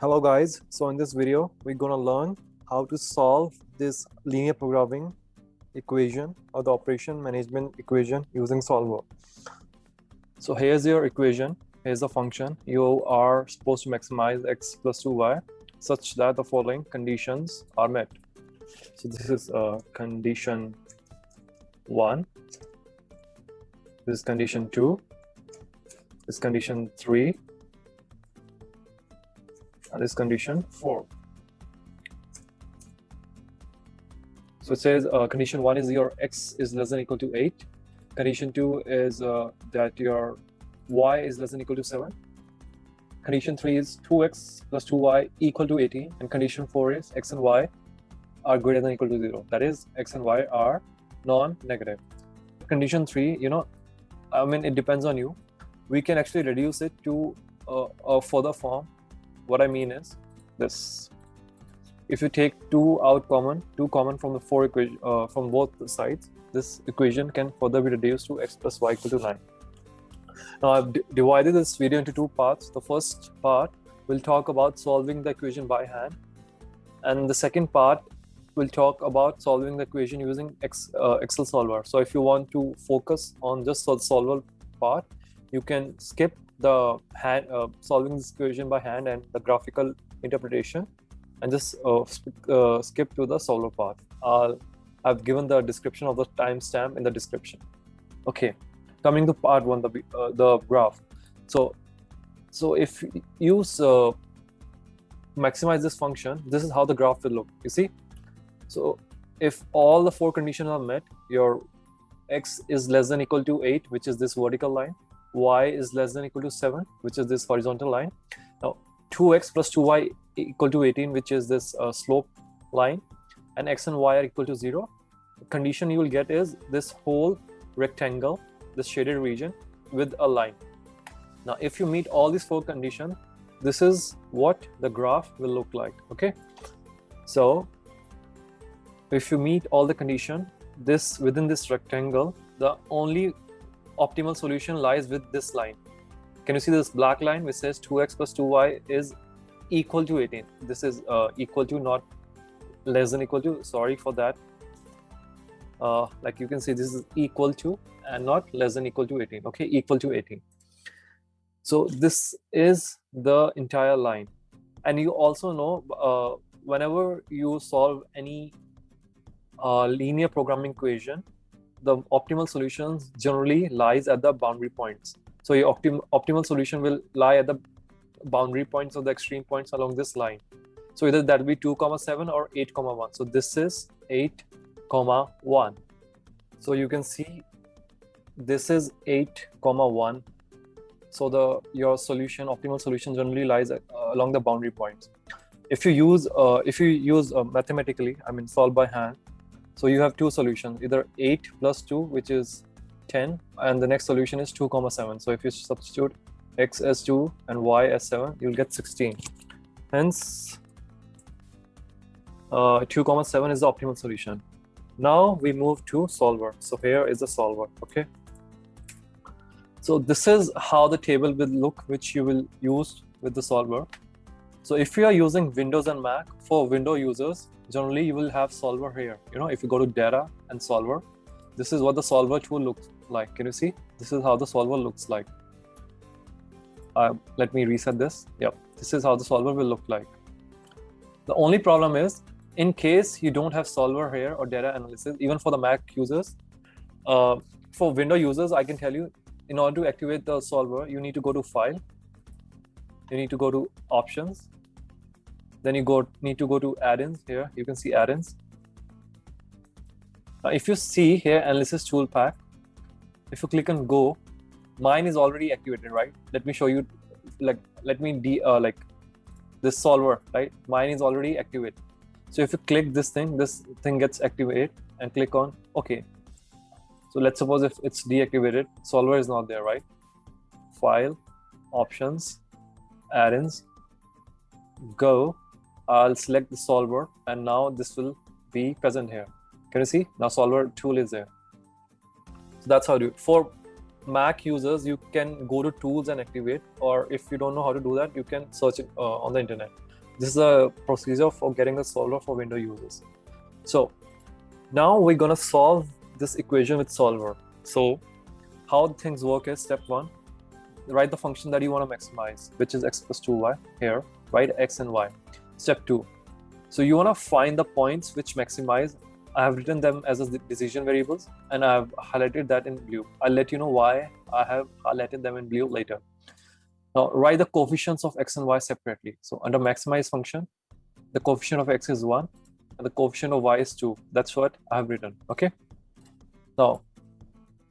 Hello guys, so in this video we're gonna learn how to solve this linear programming equation or the operation management equation using Solver. So here's your equation, here's the function. You are supposed to maximize x plus 2y such that the following conditions are met. So this is condition 1, this is condition 2, this is condition 3, and this condition 4. So it says condition 1 is your x is less than equal to 8. Condition 2 is that your y is less than equal to 7. Condition 3 is 2x plus 2y equal to 18. And condition 4 is x and y are greater than equal to 0. That is, x and y are non-negative. Condition 3, it depends on you. We can actually reduce it to a further form. What I mean is this: if you take 2 common from the 4 equation from both sides, this equation can further be reduced to x plus y equal to 9. Now I've divided this video into 2 parts. The first part will talk about solving the equation by hand, and the second part will talk about solving the equation using Excel solver. So if you want to focus on just the solver part, you can skip the solving this equation by hand and the graphical interpretation, and just skip to the solver part. I've given the description of the timestamp in the description. Okay, coming to part 1, the graph. So if you maximize this function, this is how the graph will look. You see, so if all the 4 conditions are met, your x is less than equal to 8, which is this vertical line. Y is less than equal to 7, which is this horizontal line. Now 2x plus 2y equal to 18, which is this slope line, and x and y are equal to 0. The condition you will get is this whole rectangle, this shaded region with a line. Now if you meet all these 4 conditions, this is what the graph will look like. Okay, so if you meet all the conditions, this within this rectangle, the only optimal solution lies with this line. Can you see this black line which says 2x plus 2y is equal to 18? This is equal to, not less than equal to. Sorry for that. Like you can see, this is equal to and not less than equal to 18. Okay, equal to 18. So this is the entire line. And you also know, whenever you solve any linear programming equation, the optimal solutions generally lies at the boundary points. So your optimal solution will lie at the boundary points or the extreme points along this line. So either that will be 2, 7 or 8, 1. So this is 8, 1. So you can see this is 8, 1. So your solution, optimal solution, generally lies along the boundary points. If you use mathematically, solve by hand, so you have 2 solutions, either 8 plus 2, which is 10, and the next solution is 2, 7. So if you substitute x as 2 and y as 7, you'll get 16. Hence, 2, 7 is the optimal solution. Now we move to solver. So here is the solver. Okay. So this is how the table will look, which you will use with the solver. So if you are using Windows and Mac, for Windows users, generally you will have solver here. If you go to data and solver, this is what the solver tool looks like. Can you see? This is how the solver looks like. Let me reset this. Yep, this is how the solver will look like. The only problem is, in case you don't have solver here or data analysis, even for the Mac users, for Windows users, I can tell you, in order to activate the solver, you need to go to File, you need to go to Options, then you need to go to Add-ins. Here you can see Add-ins. Now if you see here, Analysis Toolpack, if you click on Go, mine is already activated, right? Let me show you, this solver, right? Mine is already activated. So if you click this thing gets activated, and click on OK. So let's suppose if it's deactivated, solver is not there, right? File, Options, Add-ins, Go. I'll select the solver, and now this will be present here. Can you see? Now solver tool is there. So that's how to do it. For Mac users, you can go to tools and activate, or if you don't know how to do that, you can search it on the internet. This is a procedure for getting a solver for window users. So now we're gonna solve this equation with solver. So how things work is, step 1, write the function that you want to maximize, which is x plus 2y. Here, write x and y. Step 2, so you want to find the points which maximize. I have written them as decision variables and I have highlighted that in blue. I'll let you know why I have highlighted them in blue later. Now write the coefficients of x and y separately. So under maximize function, the coefficient of x is 1 and the coefficient of y is 2. That's what I have written. Okay. Now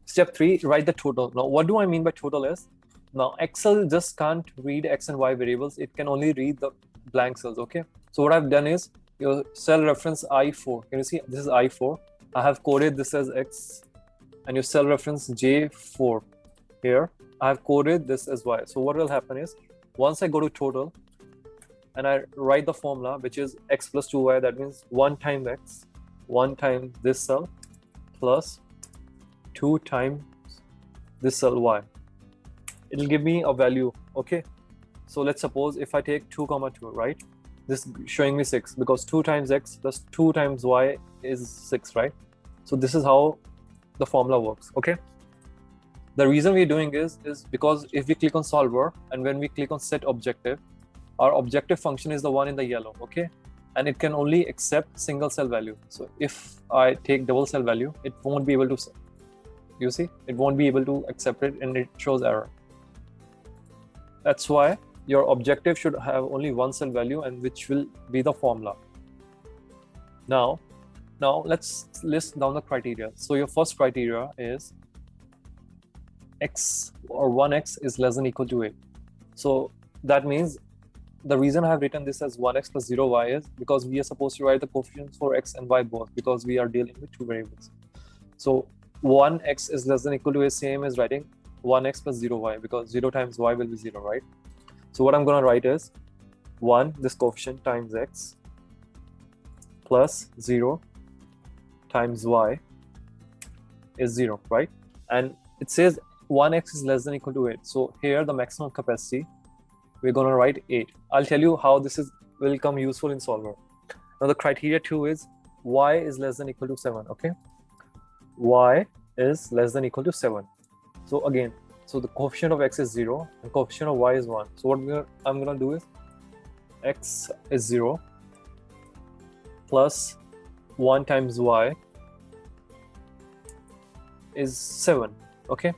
step 3, write the total. Now what do I mean by total is, now Excel just can't read x and y variables. It can only read the blank cells. Okay. So what I've done is, your cell reference I4, can you see this is I4? I have coded this as x, and your cell reference J4 here, I have coded this as y. So what will happen is, once I go to total and I write the formula, which is x plus 2y, that means 1 times x, 1 times this cell, plus 2 times this cell y. It'll give me a value. Okay. So let's suppose if I take 2 comma 2, right? This is showing me 6 because 2 times x plus 2 times y is 6, right? So this is how the formula works. Okay. The reason we're doing is because if we click on solver and when we click on set objective, our objective function is the one in the yellow. Okay. And it can only accept single cell value. So if I take double cell value, it won't be able to, you see, it won't be able to accept it and it shows error. That's why your objective should have only one cell value, and which will be the formula. Now let's list down the criteria. So your first criteria is x or 1x is less than equal to 8. So that means the reason I have written this as 1x plus 0y is because we are supposed to write the coefficients for x and y both, because we are dealing with 2 variables. So 1x is less than equal to a, same as writing 1x plus 0y, because 0 times y will be 0, right? So what I'm going to write is 1, this coefficient, times x plus 0 times y is 0, right? And it says 1x is less than equal to 8. So here the maximum capacity, we're going to write 8. I'll tell you how this will come useful in solver. Now the criteria 2 is y is less than equal to 7. Okay, y is less than equal to 7. So again, so the coefficient of x is 0 and coefficient of y is 1. So what I'm going to do is x is 0 plus 1 times y is 7. Okay.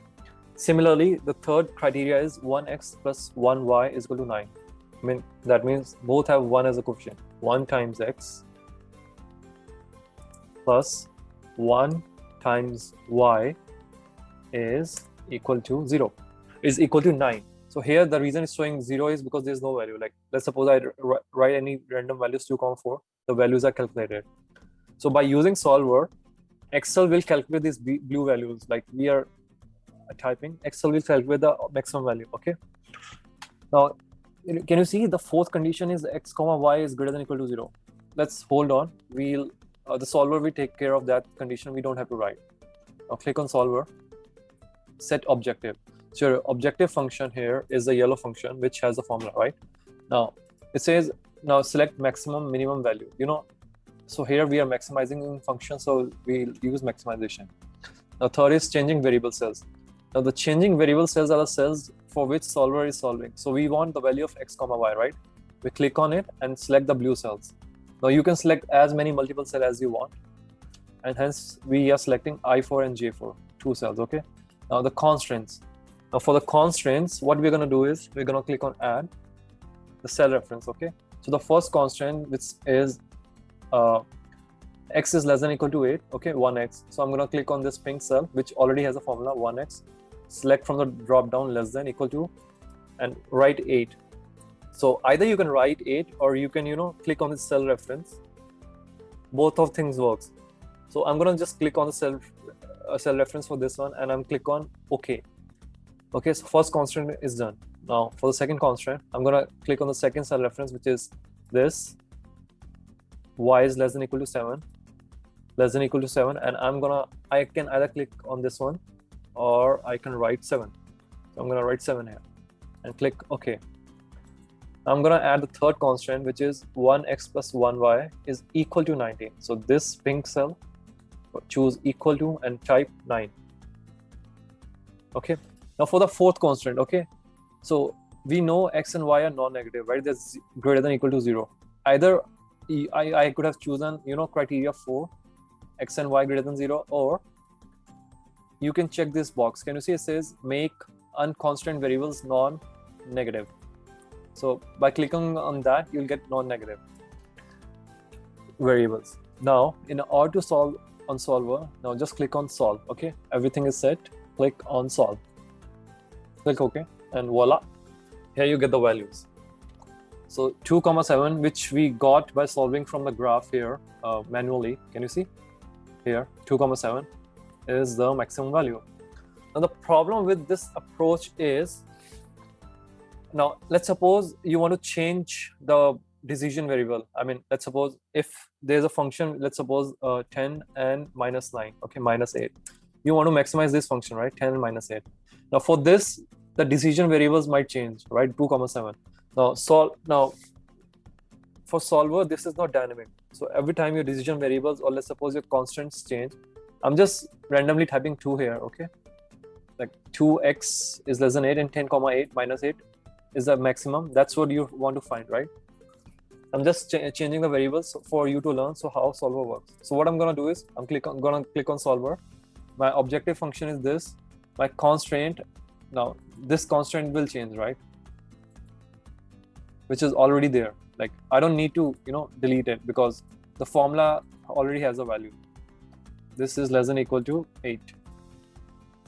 Similarly, the third criteria is 1x plus 1y is equal to 9. I mean, that means both have 1 as a coefficient. 1 times x plus 1 times y is equal to 0, is equal to 9. So here the reason it's showing 0 is because there's no value. Like let's suppose I write any random values 2, 4, the values are calculated. So by using solver, Excel will calculate these blue values. Like we are typing, Excel will calculate the maximum value. Okay. Now, can you see the fourth condition is x comma y is greater than or equal to 0. Let's hold on. We'll the solver will take care of that condition. We don't have to write. Now click on solver. Set objective. So your objective function here is the yellow function which has the formula, right? Now it says now select maximum minimum value. You know, so here we are maximizing in function, so we'll use maximization. Now third is changing variable cells. Now the changing variable cells are the cells for which solver is solving. So we want the value of x comma y, right? We click on it and select the blue cells. Now you can select as many multiple cells as you want, and hence we are selecting I4 and J4, 2 cells. Okay. Now the constraints. Now for the constraints, what we're going to do is we're going to click on add the cell reference. Okay. So the first constraint, which is x is less than or equal to 8. Okay, 1x. So I'm going to click on this pink cell which already has a formula 1x. Select from the drop down less than or equal to and write 8. So either you can write 8 or you can, click on the cell reference. Both of things works. So I'm going to just click on the cell reference for this one, and I'm click on OK. Okay, so first constraint is done. Now for the second constraint, I'm going to click on the second cell reference, which is this y is less than or equal to 7, less than or equal to 7, and I can either click on this one or I can write 7. So I'm going to write 7 here and click OK. I'm gonna add the third constant, which is 1x plus 1y is equal to 19. So this pink cell, choose equal to and type 9. Okay. Now for the fourth constant, okay. So we know x and y are non-negative, right? They're greater than or equal to 0. Either I could have chosen, criteria 4, x and y greater than 0, or you can check this box. Can you see it says make unconstant variables non-negative? So by clicking on that, you'll get non-negative variables. Now, in order to solve on Solver, now just click on solve. Okay, everything is set. Click on solve. Click OK, and voila, here you get the values. So 2,7, which we got by solving from the graph here manually. Can you see here? 2,7 is the maximum value. Now the problem with this approach is, now let's suppose you want to change the decision variable. I mean, let's suppose if there's a function, let's suppose 10 and minus 9, okay, minus 8. You want to maximize this function, right? 10 and minus 8. Now for this, the decision variables might change, right? 2,7. Now for Solver, this is not dynamic. So every time your decision variables, or let's suppose your constants change, I'm just randomly typing 2 here, okay? Like 2x is less than 8 and 10,8 minus 8 is the maximum. That's what you want to find, right? I'm just changing the variables for you to learn how Solver works. So what I'm gonna do is I'm gonna click on Solver. My objective function is this. My constraint, now this constraint will change, right? Which is already there. Like I don't need to delete it because the formula already has a value. This is less than or equal to 8.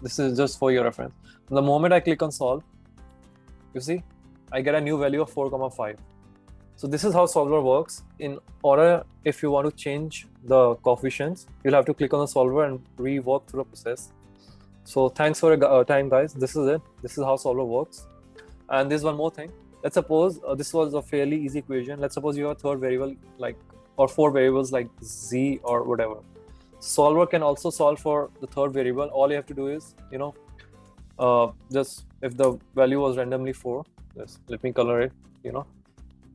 This is just for your reference. The moment I click on solve, you see, I get a new value of 4,5. So this is how Solver works. In order, if you want to change the coefficients, you'll have to click on the Solver and rework through the process. So thanks for your time, guys. This is it. This is how Solver works. And there's one more thing. Let's suppose this was a fairly easy equation. Let's suppose you have a third variable or 4 variables like z or whatever. Solver can also solve for the third variable. All you have to do is, just if the value was randomly 4, just let me color it,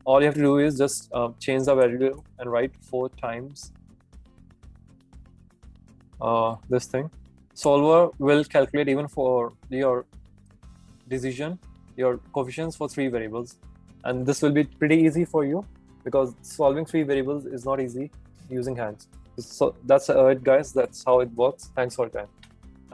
all you have to do is just change the value and write 4 times this thing. Solver will calculate even for your decision, your coefficients for 3 variables. And this will be pretty easy for you because solving 3 variables is not easy using hands. So that's it, guys. That's how it works. Thanks for your time.